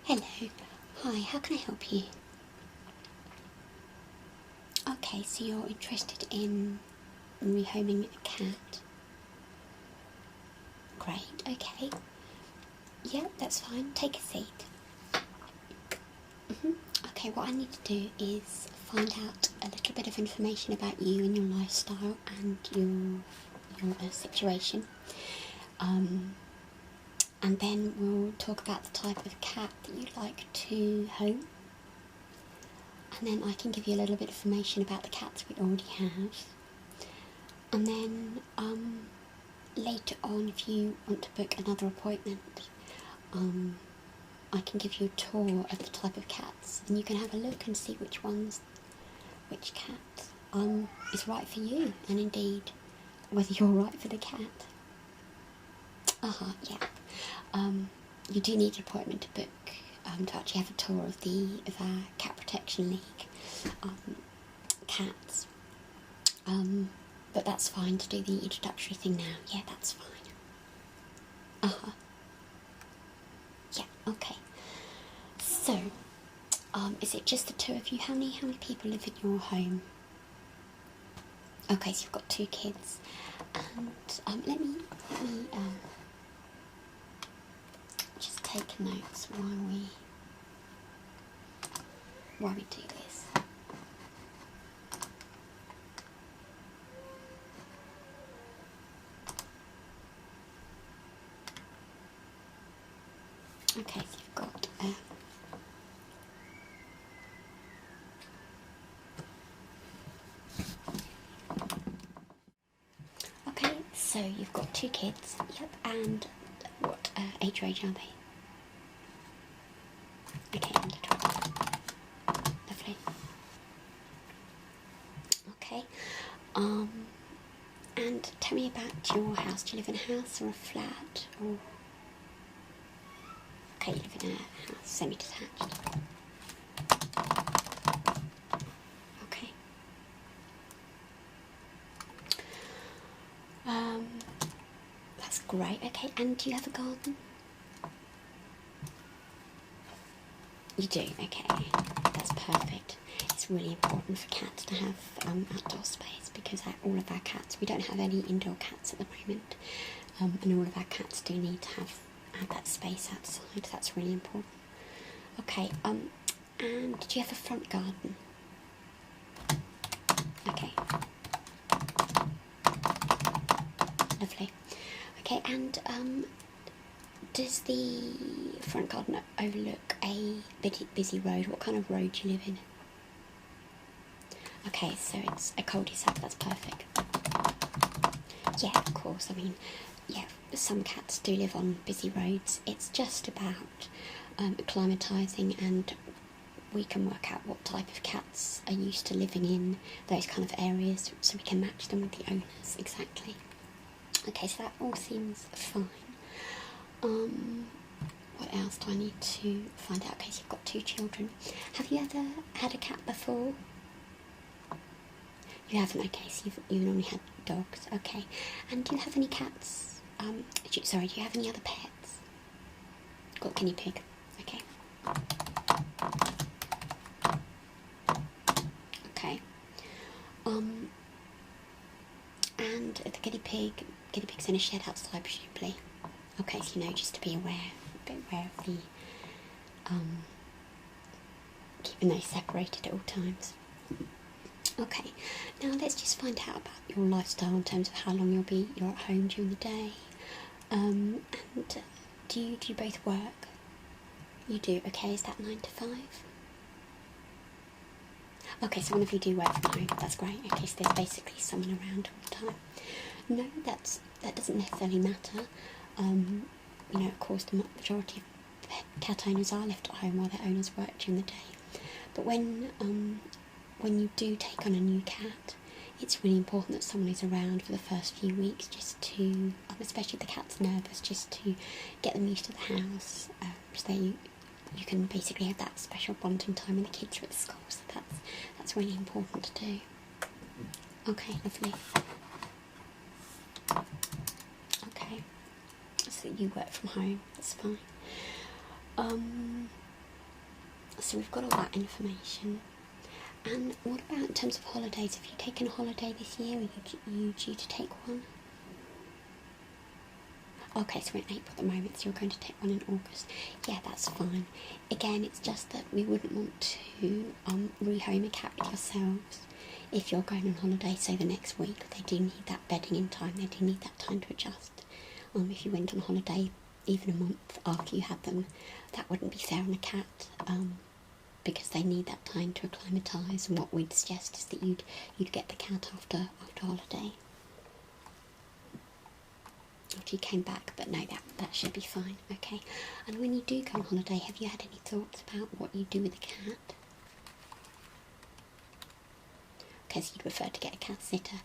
Hello. Hi, how can I help you? Okay, so you're interested in rehoming a cat. Great, okay. Yeah, that's fine. Take a seat. Okay, what I need to do is find out a little bit of information about you and your lifestyle and your situation. And then we'll talk about the type of cat that you'd like to home. And then I can give you a little bit of information about the cats we already have. And then later on, if you want to book another appointment, I can give you a tour of the type of cats, and you can have a look and see which cat is right for you, and indeed whether you're right for the cat. Yeah. You do need an appointment to book to actually have a tour of our Cat Protection League cats. But that's fine to do the introductory thing now. Yeah, that's fine. Yeah, okay. So, is it just the two of you? How many people live in your home? Okay, so you've got 2 kids. And let me just take notes while we do this. Okay, so you've got okay, so you've got 2 kids. Yep, and what age range are they? Okay, under 12. Lovely. Okay. And tell me about your house. Do you live in a house or a flat? Or okay, you live in a house, semi-detached. Okay. That's great. Okay, and do you have a garden? You do. Okay, that's perfect. It's really important for cats to have outdoor space because all of our cats, we don't have any indoor cats at the moment, and all of our cats do need to have that space outside. That's really important. Okay, and do you have a front garden? Okay. Lovely. Okay, and does the front garden overlook a busy road? What kind of road do you live in? Okay, so it's a cul-de-sac, that's perfect. Yeah, of course, I mean, yeah, some cats do live on busy roads. It's just about acclimatising, and we can work out what type of cats are used to living in those kind of areas so we can match them with the owners, exactly. Okay, so that all seems fine. What else do I need to find out? Okay, so you've got 2 children. Have you ever had a cat before? You haven't, okay, so you've normally had dogs, okay. And do you have any cats? Do you have any other pets? Got guinea pig, okay. Okay. And the guinea pig's in a shed outside, presumably. Okay, so just to be a bit aware of the, keeping those separated at all times. Okay, now let's just find out about your lifestyle in terms of how long you're at home during the day. And do you both work? You do, okay, is that 9 to 5? Okay, so one of you do work from home, that's great. Okay, so there's basically someone around all the time. No, that doesn't necessarily matter. Of course, the majority of cat owners are left at home while their owners work during the day. But when you do take on a new cat, it's really important that someone is around for the first few weeks, just to, especially if the cat's nervous, just to get them used to the house, so you can basically have that special bonding time when the kids are at school. So that's really important to do. Okay, lovely. Okay, so you work from home, that's fine. So we've got all that information. And what about in terms of holidays? Have you taken a holiday this year? Are you due to take one? Okay, so we're in April at the moment, so you're going to take one in August. Yeah, that's fine. Again, it's just that we wouldn't want to rehome a cat with yourselves if you're going on holiday, say the next week. They do need that bedding in time, they do need that time to adjust. If you went on holiday even a month after you had them, that wouldn't be fair on a cat, because they need that time to acclimatise, and what we'd suggest is that you'd get the cat after holiday, after you came back. But no, that should be fine. Okay. And when you do go on holiday, have you had any thoughts about what you do with the cat? Okay, so you'd prefer to get a cat sitter.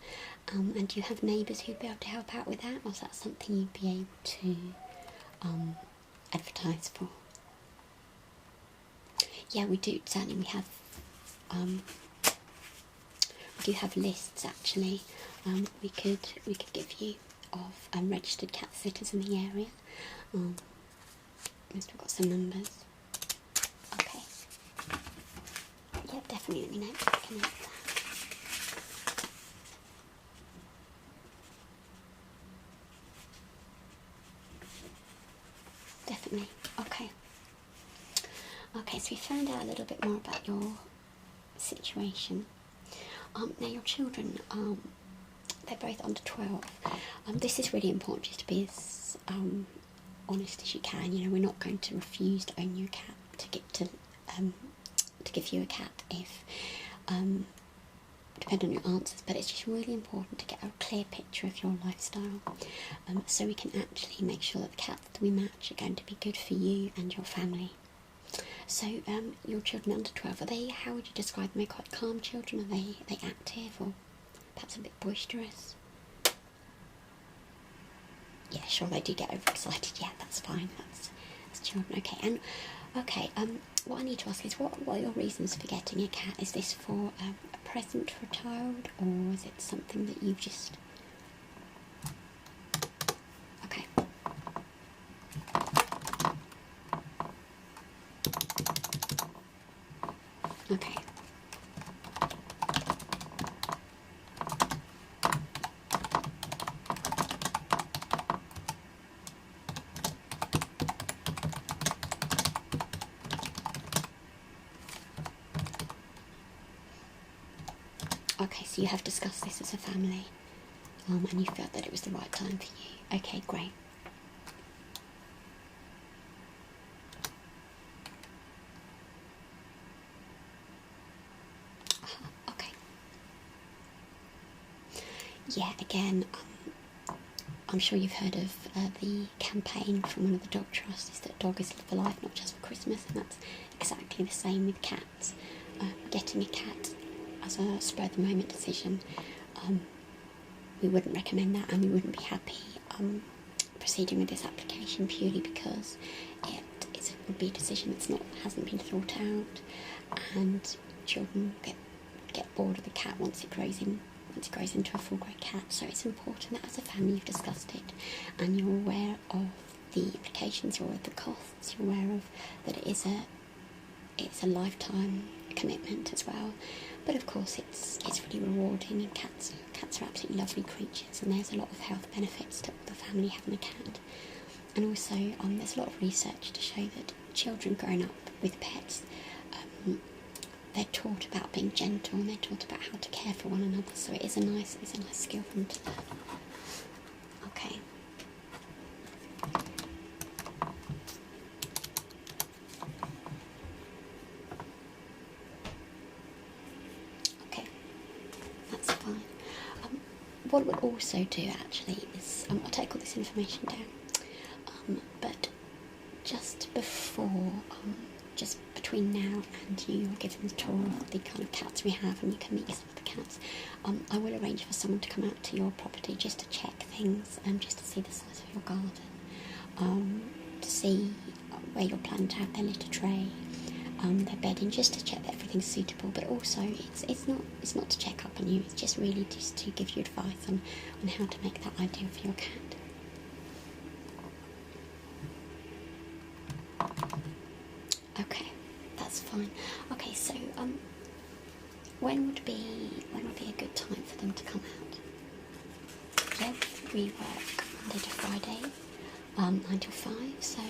And do you have neighbours who'd be able to help out with that, or is that something you'd be able to advertise for? Yeah, we do. Certainly, we do have lists actually. We could give you of registered cat sitters in the area. We've got some numbers. Okay. Yeah, definitely. Let me know if I can help that. Definitely. Okay. Okay, so we found out a little bit more about your situation. Now your children, they're both under 12. This is really important, just to be as honest as you can. You know, we're not going to refuse to own your cat, to give you a cat if, depend on your answers, but it's just really important to get a clear picture of your lifestyle, so we can actually make sure that the cats that we match are going to be good for you and your family. So, your children under 12, how would you describe them? Are they quite calm children? Are they active, or perhaps a bit boisterous? Yeah, sure, they do get overexcited. Yeah, that's fine. That's children. Okay, and what I need to ask is, what are your reasons for getting a cat? Is this for a present for a child, or is it something that you've just... Okay. Okay. Okay, so you have discussed this as a family, and you felt that it was the right time for you. Okay, great. Okay. Yeah, again, I'm sure you've heard of the campaign from one of the dog trusts, is that dog is for life, not just for Christmas, and that's exactly the same with cats. Getting a cat as a spur-of-the-moment decision, we wouldn't recommend that, and we wouldn't be happy proceeding with this application purely because it would be a decision that hasn't been thought out, and children get bored of the cat once it grows into a full-grown cat. So it's important that as a family you've discussed it, and you're aware of the implications, you're aware of the costs, you're aware of that it's a lifetime commitment as well. But of course it's really rewarding, and cats are absolutely lovely creatures, and there's a lot of health benefits to the family having a cat. And also there's a lot of research to show that children growing up with pets, they're taught about being gentle, and they're taught about how to care for one another, so it's a nice skill for them to learn. Okay. Okay, that's fine. What we'll also do actually is, I'll take all this information down, but just before, just between now and you're given the tour of the kind of cats we have, and you can meet some of the cats, I will arrange for someone to come out to your property just to check things, just to see the size of your garden, to see where you're planning to have their litter tray, their bedding, just to check that everything's suitable. But also it's not to check up on you, it's just really just to give you advice on how to make that ideal for your cat. Okay, that's that's fine. Okay, so when would be a good time for them to come out? Yeah, we work Monday to Friday, 9 till 5. So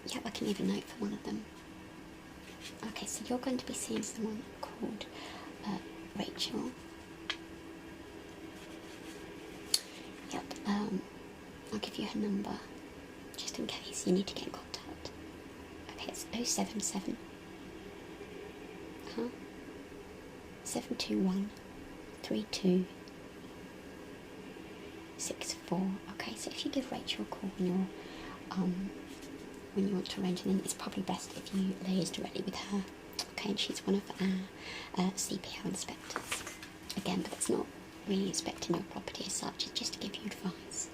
yeah, I can leave a note for one of them. Okay, so you're going to be seeing someone called Rachel. Yep. I'll give you her number just in case you need to get in contact. Okay, it's 077 721 3264. Okay, so if you give Rachel a call when you want to arrange anything, it's probably best if you liaise directly with her. Okay, and she's one of our CPO inspectors. Again, but that's not really inspecting your property as such, it's just to give you advice.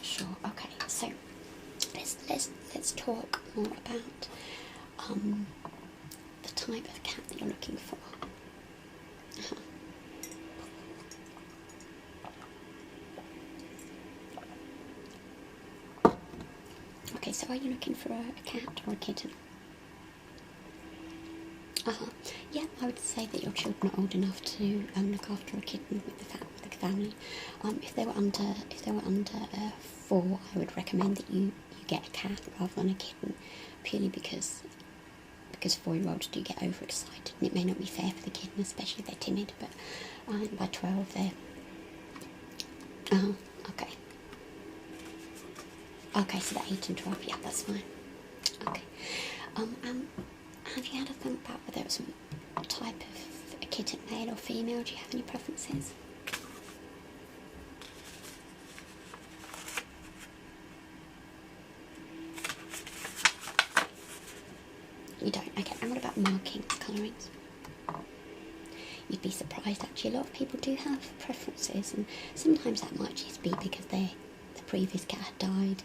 Sure, okay, so let's talk more about the type of cat that you're looking for. Okay, so are you looking for a cat or a kitten? Yeah, I would say that your children are old enough to look after a kitten with the family. If they were under 4, I would recommend that you get a cat rather than a kitten, purely because 4-year-olds do get overexcited, and it may not be fair for the kitten, especially if they're timid. But by 12, they're okay. Okay, so they're 8 and 12. Yeah, that's fine. Okay. Have you had a think about whether it's a type of a kitten, male or female? Do you have any preferences? You don't? Okay, and what about markings, colourings? You'd be surprised actually, a lot of people do have preferences, and sometimes that might just be because the previous cat had died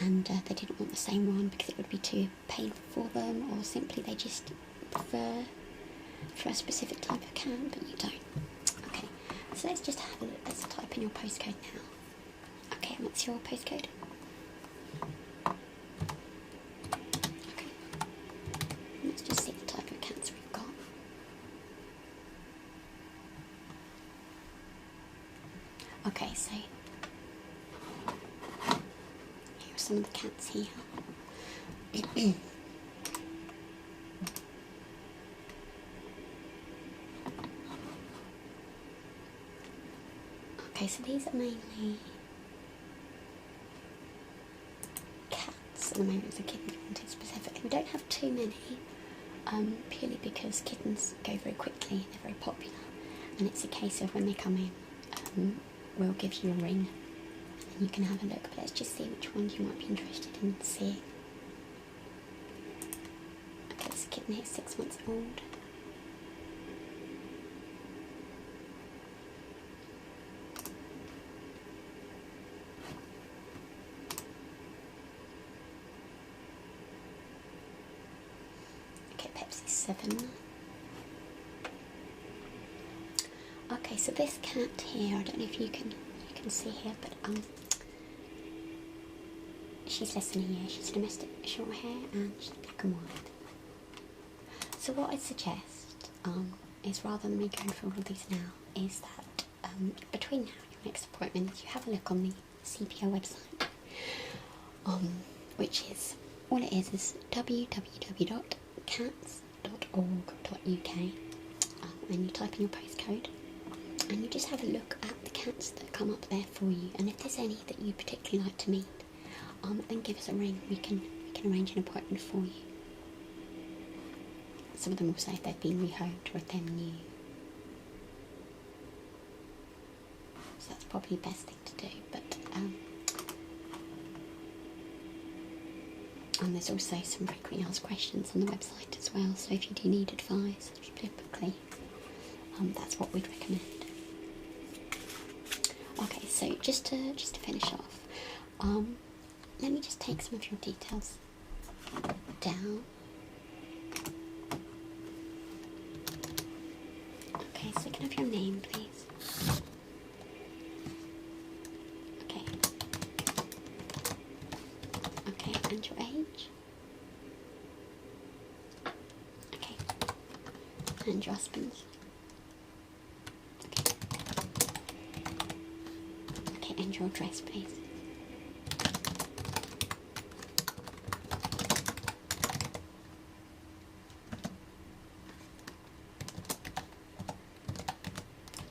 and they didn't want the same one because it would be too painful for them, or simply they just prefer for a specific type of cat, but you don't. Okay, so let's just have a look. Let's type in your postcode now. Okay, and what's your postcode? Okay, let's just see the type of cats we've got. Okay, so here are some of the cats here. Okay, so these are mainly cats at the moment, so kittens wanted specifically. We don't have too many, purely because kittens go very quickly, they're very popular, and it's a case of when they come in, we'll give you a ring and you can have a look, but let's just see which ones you might be interested in seeing. Okay, this kitten here is 6 months old. Okay, Pepsi's 7. Okay, so this cat here, I don't know if you can see here, but she's less than a year. She's domestic, short hair, and she's black and white. So what I suggest is, rather than me going through all of these now, is that between now and your next appointment, you have a look on the CPO website, which is, all it is www.cats.org.uk, and you type in your postcode, and you just have a look at the cats that come up there for you, and if there's any that you particularly like to meet, then give us a ring. We can arrange an appointment for you. Some of them will say if they've been rehomed or if they're new. So that's probably the best thing to do, but and there's also some frequently asked questions on the website as well, so if you do need advice, typically, that's what we'd recommend. Okay, so just to finish off, let me just take some of your details down. French? Okay. And your husband's? Okay. Okay, and your address, please.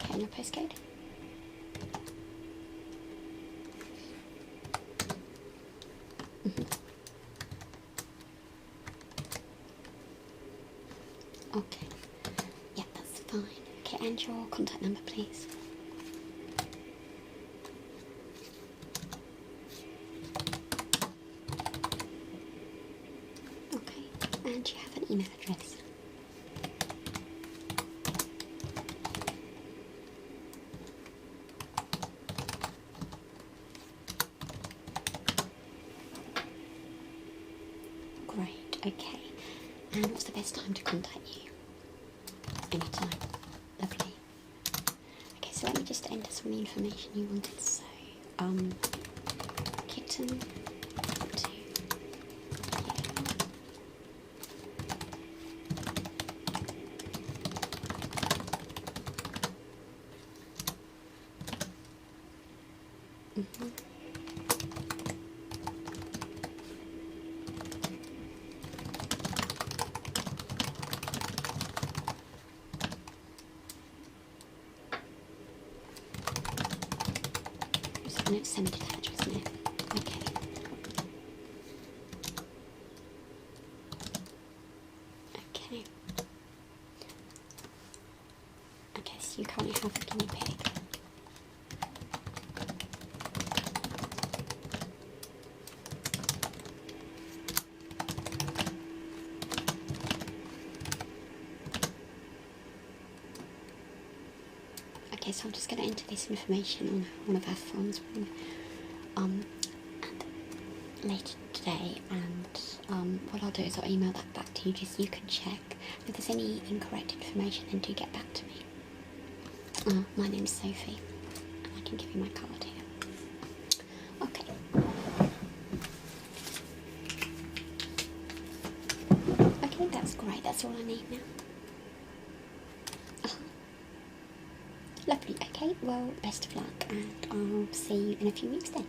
Okay, and your postcode? Okay, yeah, that's fine. Okay, and your contact number, please. Okay, and do you have an email address? Great, okay. And what's the best time to contact you? Anytime. Lovely. Okay, so let me just enter some of the information you wanted. So, kitten to and it's semi-detached, isn't it? Okay. Okay. Okay, so you currently have a guinea pig. Okay, so I'm just going to enter this information on one of our forms and later today, and what I'll do is I'll email that back to you just so you can check. If there's any incorrect information, then do get back to me. My name's Sophie, and I can give you my card here. Okay. Okay, that's great. That's all I need now. Lovely. Okay, well, best of luck, and I'll see you in a few weeks then.